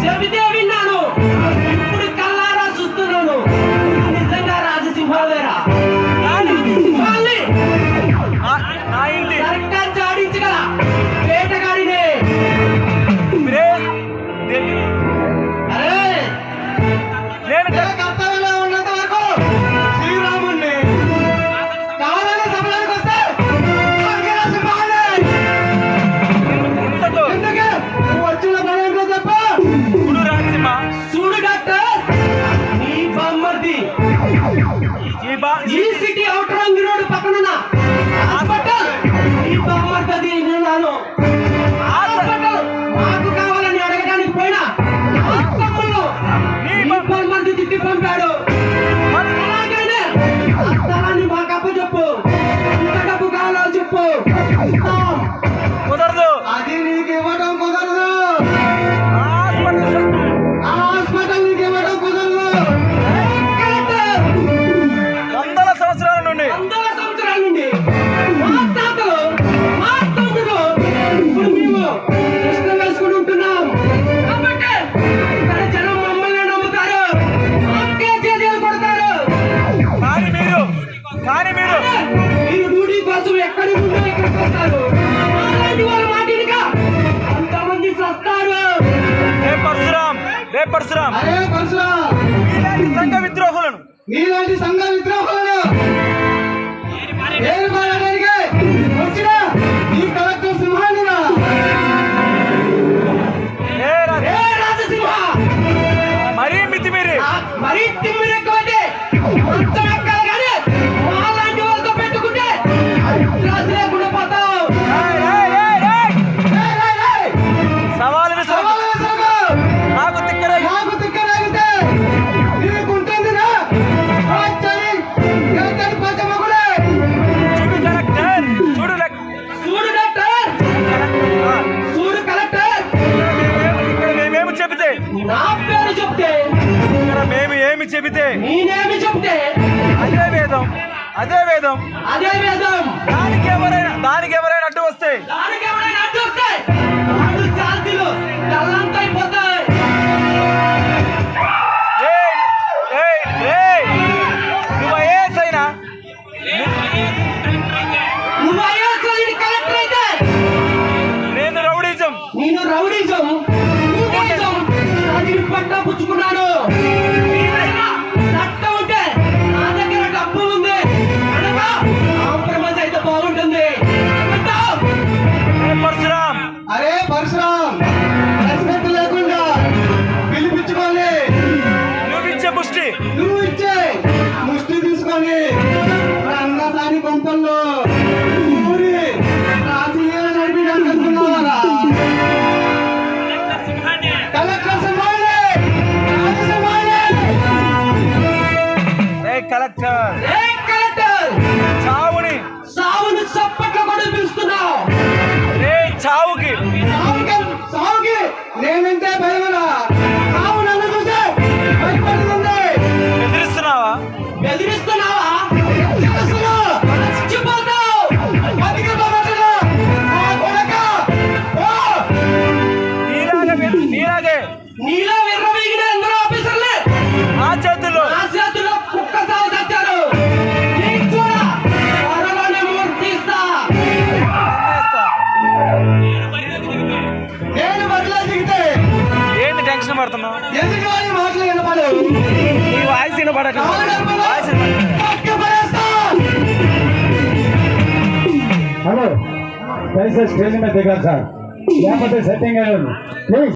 చెబితే విన్నాను, ఇప్పుడు కల్లారా చూస్తున్నాను. నిజంగా రాజసింహాలేరా? సర్కార్ చాడించగల వేటగాడినే. అరే నేను కర్తవ్యంలో ఉన్నంత వరకు శ్రీరాముణ్ణి కావాలని సభలోకి వస్తే వచ్చిన పని తప్ప చూడు డాక్టర్, నీ బామ్మర్ది ఈ సిటీ అవుటర్ రింగ్ రోడ్ పక్కన హాస్పిటల్ నీ బామ్మర్ది నేను హాస్పిటల్ మాకు కావాలని అడగడానికి పోయినా తమ్ముళ్ళు నీ బామ్మర్ది తిట్టి పంపాడు. అలాగైనా ఆ స్థలాన్ని మాకు అప్పచెప్పు. ఎంత డబ్బు కావాలో చెప్పు, కుదరదు. అది నీకు ఇవ్వడం కుదరదు. నీలాంటి సంఘ విద్రోహులను వచ్చిన ఈ కలెక్టర్ సింహానిరా. రాజసింహ మరీ మితిమీరి మరీ తిమ్మిరి ఎక్కువైతే మొత్తం ఎక్కాలి, కానీ వాళ్ళంటి వాళ్ళతో పెట్టుకుంటే రాజు లేకుండా పోతావు. సవాలు నాకు తిక్కరాగితే నీకుంటుందిరా. చూడు కలెక్టర్, మేమేమి చెబితే నా పేరు చెప్తే మేము ఏమి చెబితే నేనేమి చెప్తే అదే వేదం అదే వేదం అదే వేదం. దానికి ఎవరైనా అడ్డు వస్తే వాడు శాంతిలో కళ్ళంతా అయిపోతాయి. నువ్వు ఐఏఎస్ అయినా కలెక్టర్ అయితే నేను రౌడీజం పట్టా పుచ్చుకున్నాను. చట్టం ఉంటే నా దగ్గర డబ్బు ఉంది, కాంప్రమైజ్ అయితే బాగుంటుంది. అరే పరశురామ్, రెస్పెక్ట్ లేకుండా పిలిపించుకోవాలి. నువ్వు ఇచ్చే ముష్టి తీసుకొని రంగసాని కొంపల్లో ఊరి రాజీయ నడిపించాలనుకున్నావారా? కలెక్టర్ సావుని చప్పట్లు కూడా పిలుస్తున్నావు. సావుకి నేనంటే భయమరా? సావు నన్ను చూసే భయపడుతుంది. బెదిరిస్తున్నావా? నీలా విర్రవీగిన ఎందరో ఆఫీసర్లే ఆ చేతుల్లో కుక్క సాగు చచ్చారు. నేను బదిలో దిగితే ఏంటి టెన్షన్ పడుతున్నావు? ఎందుకు మాటలు వినపడవు? వాయిస్ వినపడట్లేదు. హలో దయచేసి స్టేజ్ మీద దిగాలి సార్ లేకపోతే సెట్టింగ్ అయ్యేది ప్లీజ్